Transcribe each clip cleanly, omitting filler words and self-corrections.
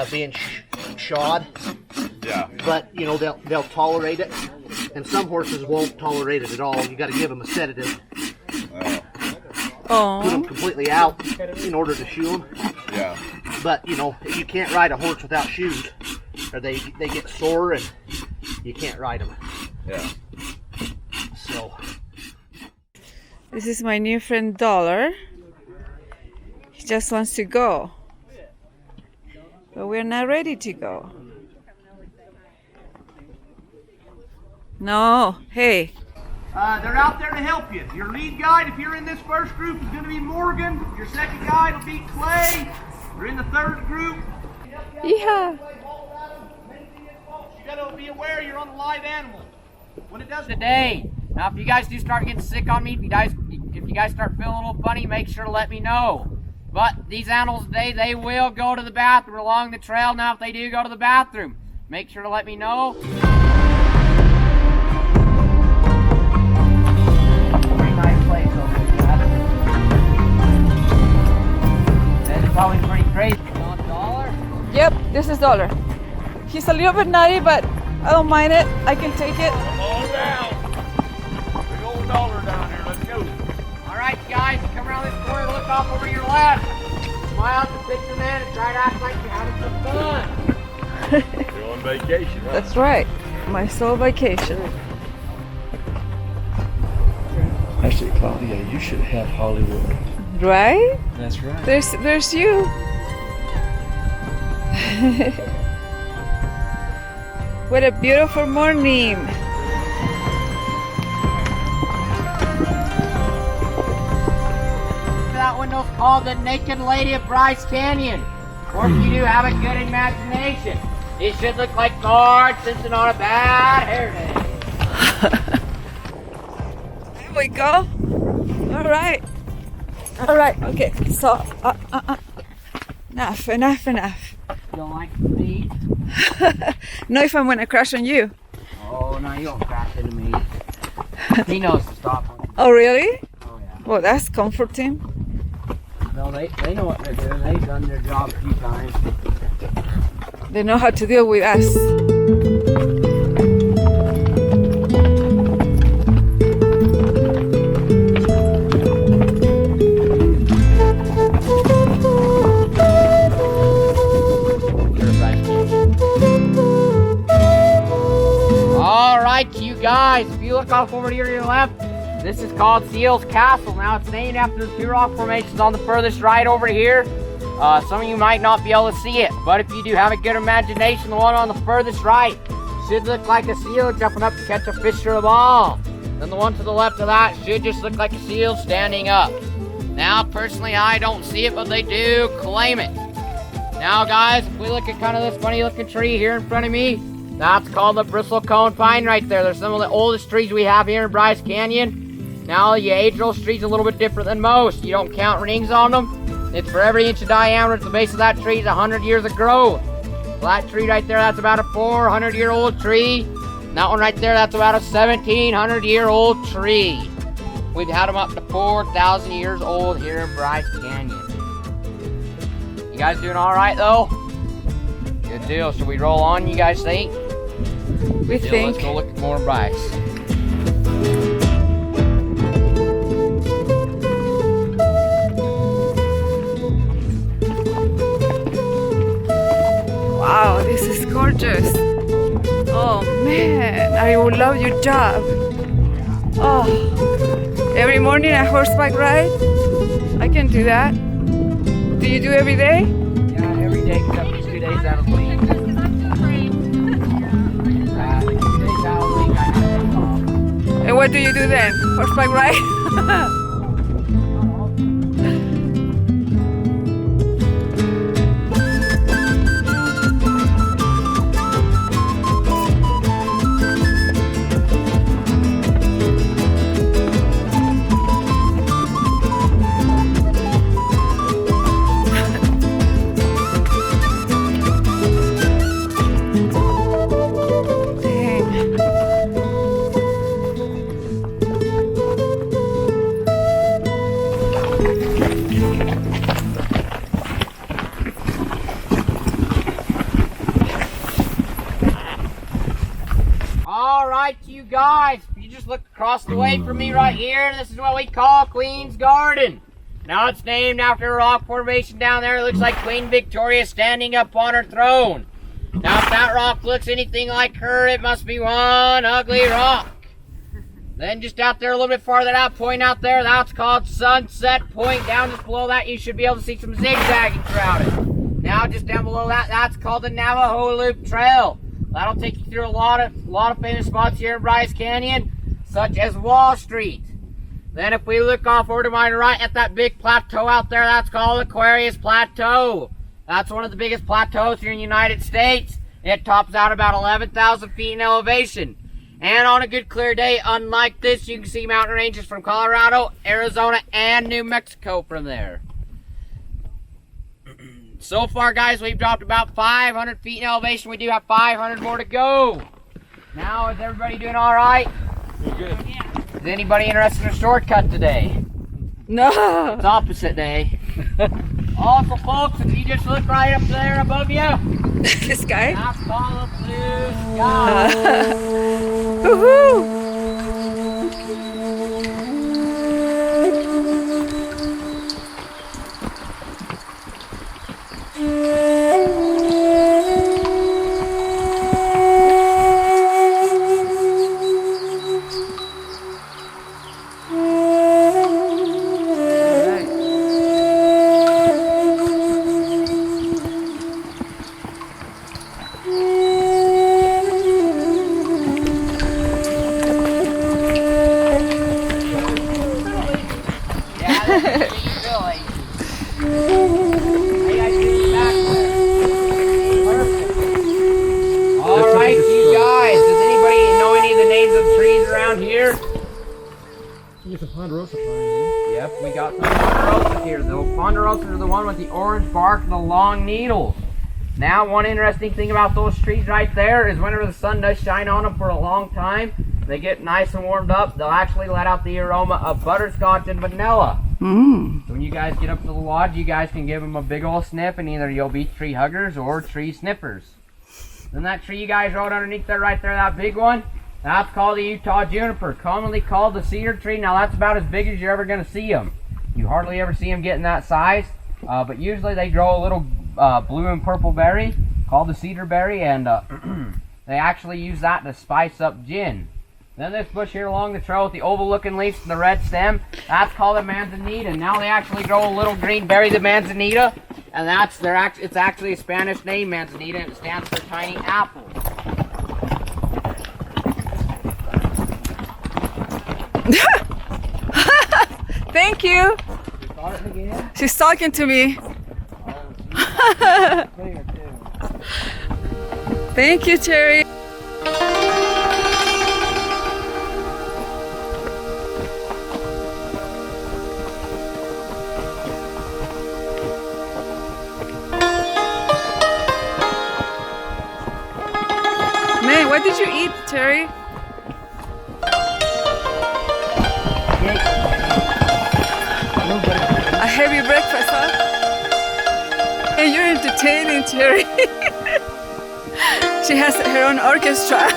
being shod. Yeah. But you know they'll tolerate it, and some horses won't tolerate it at all. You got to give them a sedative. Put them completely out in order to shoe them. Yeah. But you know you can't ride a horse without shoes, or they get sore and you can't ride them. Yeah. So. This is my new friend Dollar. He just wants to go, but we're not ready to go. No, hey. They're out there to help you. Your lead guide, if you're in this first group, is going to be Morgan. Your second guide will be Clay. You're in the third group. Yeah. You got to be aware you're on a live animal. When it does today. Now, if you guys do start getting sick on me, if you guys start feeling a little funny, make sure to let me know. But these animals today, they will go to the bathroom along the trail. Now, if they do go to the bathroom, make sure to let me know. Pretty nice place over here. That's probably pretty crazy. You want $1? Yep, this is Dollar. He's a little bit nutty, but I don't mind it. I can take it. All down. Big old $1 down here. Let's go. All right, guys, come around this corner, look off over your left. Smile at the picture man and try to act like you're having some fun. You're on vacation, huh? That's right. My sole vacation. Actually, Claudia, you should have Hollywood. Right? That's right. There's you. What a beautiful morning. That window's called the Naked Lady of Bryce Canyon. Or if you do have a good imagination, it should look like Lord Simpson on a bad hair day. There we go. All right. All right. Okay. So, enough. You don't like the speed? No, if I'm gonna crash on you. Oh, no, you don't crash into me. He knows to stop. Oh, really? Oh, yeah. Well, that's comforting. No, they know what they're doing. They've done their job a few times. They know how to deal with us. All right, you guys, if you look off over here to your left, this is called Seal's Castle. Now, it's named after the two rock formations on the furthest right over here. Some of you might not be able to see it, but if you do have a good imagination, the one on the furthest right should look like a seal jumping up to catch a fish or a ball. Then the one to the left of that should just look like a seal standing up. Now, personally, I don't see it, but they do claim it. Now, guys, if we look at kind of this funny looking tree here in front of me, that's called the bristlecone pine right there. They're some of the oldest trees we have here in Bryce Canyon. Now, you age those trees a little bit different than most. You don't count rings on them. It's for every inch of diameter at the base of that tree is 100 years of growth. So that tree right there, that's about a 400-year-old tree. And that one right there, that's about a 1,700-year-old tree. We've had them up to 4,000 years old here in Bryce Canyon. You guys doing all right, though? Good deal. Should we roll on, you guys think? We think. Let's go look at more Bryce. Wow, this is gorgeous. Oh man, I would love your job. Oh, every morning a horseback ride? I can do that. Do you do every day? Yeah, every day except for 2 days out of the week. 2 days out of the week I have to take off. And what do you do then? Horseback ride? guys, if you just look across the way from me right here, this is what we call Queen's Garden. Now it's named after a rock formation down there. It looks like Queen Victoria standing up on her throne. Now if that rock looks anything like her, it must be one ugly rock. Then just out there a little bit farther out, point out there, that's called Sunset Point. Down just below that, you should be able to see some zigzagging throughout it. Now just down below that, that's called the Navajo Loop Trail. That'll take you through a lot of famous spots here in Bryce Canyon, such as Wall Street. Then if we look off over to my right at that big plateau out there, that's called Aquarius Plateau. That's one of the biggest plateaus here in the United States. It tops out about 11,000 feet in elevation. And on a good clear day, unlike this, you can see mountain ranges from Colorado, Arizona, and New Mexico from there. So far, guys, we've dropped about 500 feet in elevation. We do have 500 more to go. Now, is everybody doing all right? We're good. Is anybody interested in a shortcut today? No. It's opposite day. Also, folks, if you just look right up there above you, This guy. that's called a blue sky. Woohoo! Alright, you guys, does anybody know any of the names of trees around here? You get some ponderosa pine here. Yep, we got some ponderosas here. The ponderosas are the one with the orange bark and the long needles. Now, one interesting thing about those trees right there is whenever the sun does shine on them for a long time, they get nice and warmed up. They'll actually let out the aroma of butterscotch and vanilla. Mmm. So when you guys get up to the lodge, you guys can give them a big old sniff, and either you'll be tree huggers or tree sniffers. Then that tree you guys rode underneath there right there, that big one, that's called the Utah juniper, commonly called the cedar tree. Now that's about as big as you're ever going to see them. You hardly ever see them getting that size, but usually they grow a little blue and purple berry called the cedar berry, and they actually use that to spice up gin. Then this bush here along the trail with the oval looking leaves and the red stem, that's called a manzanita. And now they actually grow a little green berry, the manzanita, and it's actually a Spanish name, manzanita, and it stands for tiny apple. Thank you. Got it again? She's talking to me. Clear too. Thank you, Terry. Man, what did you eat, Terry? A heavy breakfast, huh? And you're entertaining, Terry. She has her own orchestra.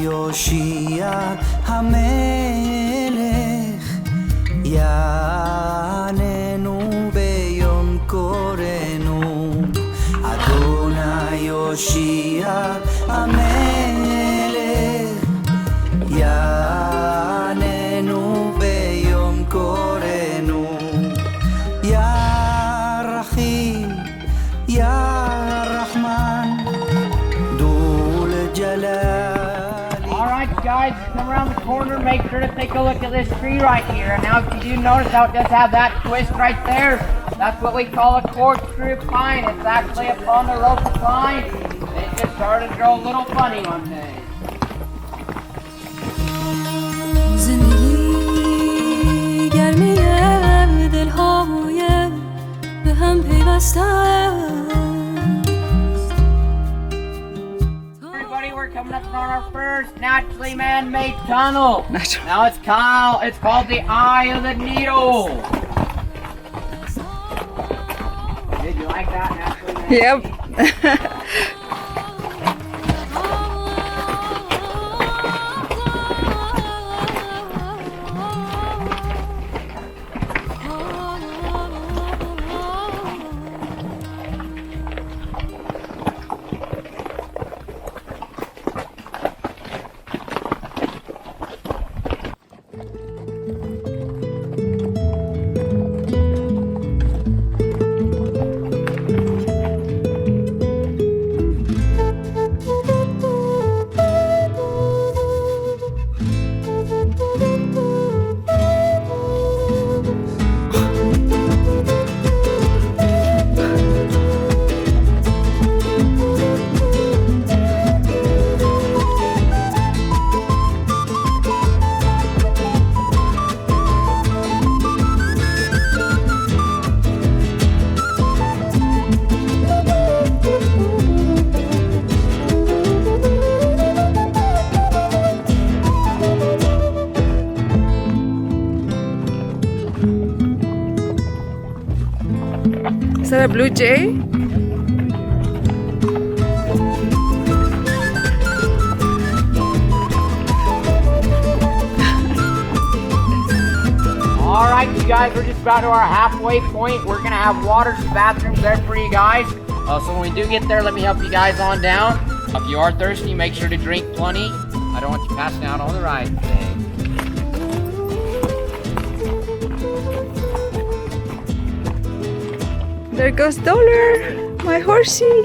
יושיע המלך יעננו ביום קורנו אדוני יושיע המלך יעננו ביום קורנו יא רחים יא רחמן דול ג'לאל. All right, you guys, come around the corner, make sure to take a look at this tree right here. And now if you do notice how it does have that twist right there, that's what we call a corkscrew pine. It's actually a ponderosa pine. It just started to grow a little funny one day. زندگی گرمیه دلهای به هم پیوسته است. Everybody, we're coming up on our first naturally man-made tunnel. Now it's called the Eye of the Needle. Did you like that naturally man-made? Yep. Is that a blue jay? Alright, you guys, we're just about to our halfway point. We're going to have waters and bathrooms there for you guys. So when we do get there, let me help you guys on down. If you are thirsty, make sure to drink plenty. I don't want you passing out on the ride today. There goes Dollar, my horsey.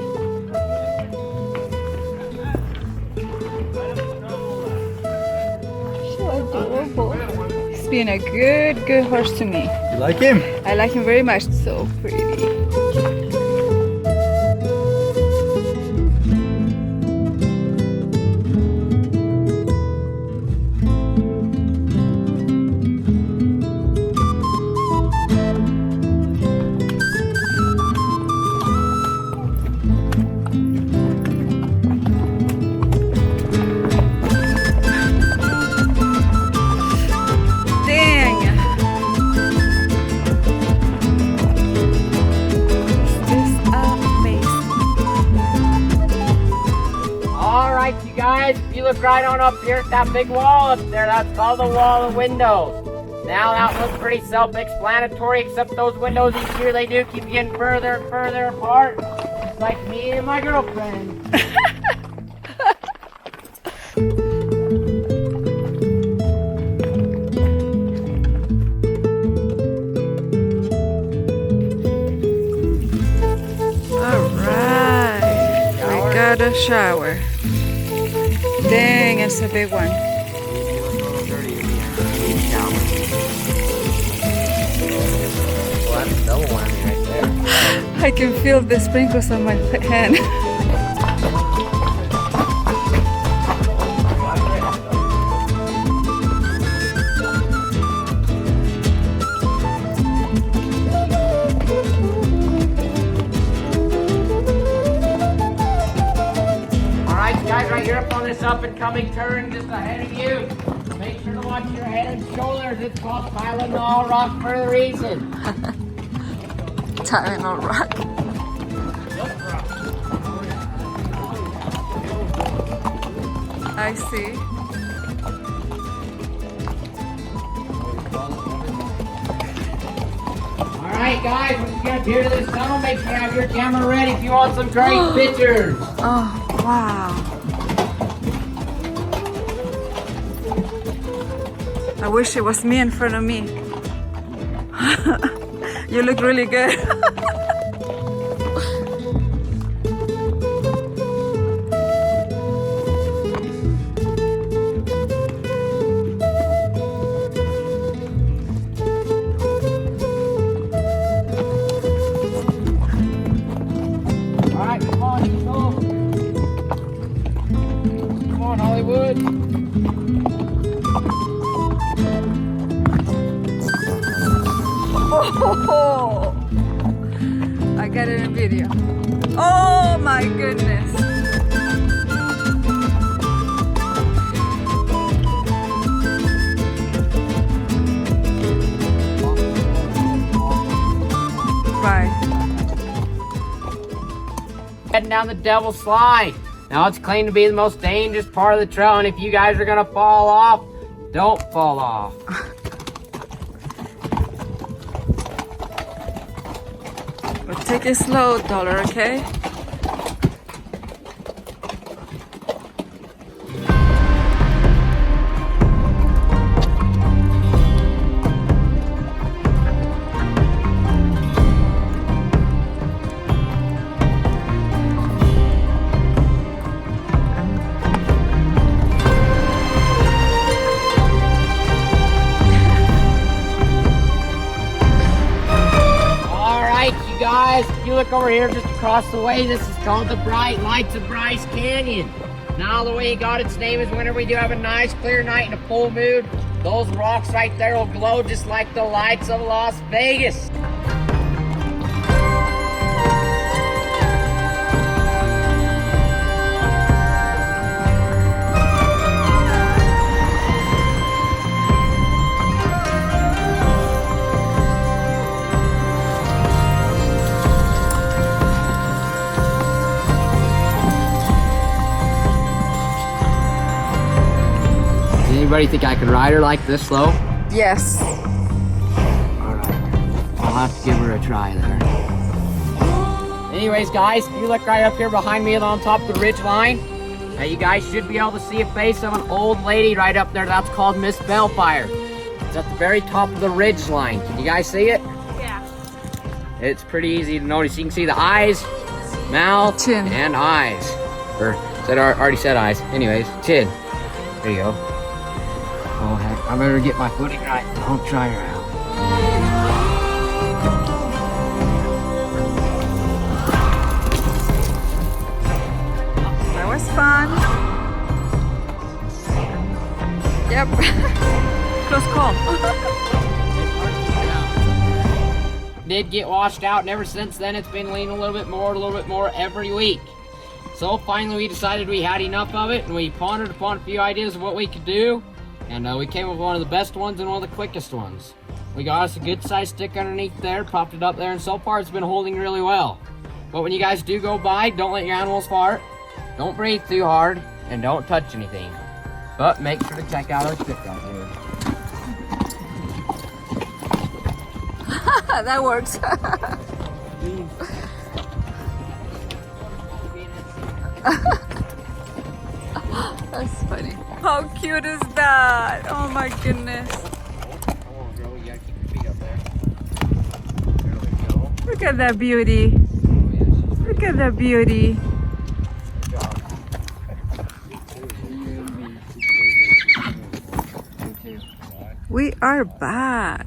So adorable. He's been a good horse to me. You like him? I like him very much. So pretty. Guys, if you look right on up here at that big wall up there, that's called the wall of windows. Now that looks pretty self-explanatory, except those windows each year they do keep getting further and further apart. Just like me and my girlfriend. Alright, we got a shower. Dang, it's a big one. Well, that's a double whammy right there. I can feel the sprinkles on my hand. Up and coming turn just ahead of you. Make sure to watch your head and shoulders. It's called Tylenol Rock for a reason. Tylenol Rock. I see. Alright guys, when you get up here to this tunnel, make sure you have your camera ready if you want some great pictures. Oh, wow. I wish it was me in front of me. You look really good. would. Oh, I got it in video. Oh my goodness. Bye. Heading down the Devil's Slide. Now it's claimed to be the most dangerous part of the trail, and if you guys are gonna fall off, don't fall off. But take it slow, Dollar, okay? Guys, if you look over here just across the way, this is called the Bright Lights of Bryce Canyon. Now the way it got its name is whenever we do have a nice clear night and a full moon, those rocks right there will glow just like the lights of Las Vegas. Anybody think I can ride her like this slow? Yes. Alright. I'll have to give her a try there. Anyways, guys, if you look right up here behind me on top of the ridge line, now you guys should be able to see a face of an old lady right up there. That's called Miss Bellfire. It's at the very top of the ridge line. Can you guys see it? Yeah. It's pretty easy to notice. You can see the eyes, mouth, chin, and eyes. Or, already said eyes. Anyways, chin. There you go. Oh heck, I better get my footing right. Don't try her out. That was fun. Yep. Close call. Did get washed out, and ever since then it's been leaning a little bit more every week. So finally we decided we had enough of it, and we pondered upon a few ideas of what we could do. And we came up with one of the best ones and one of the quickest ones. We got us a good sized stick underneath there, popped it up there, and so far it's been holding really well. But when you guys do go by, don't let your animals fart, don't breathe too hard, and don't touch anything. But make sure to check out our stick out here. That works. That's funny. How cute is that? Oh my goodness. Oh, girl, you gotta keep your feet up there. There we go. Look at that beauty. Look at that beauty. We are back.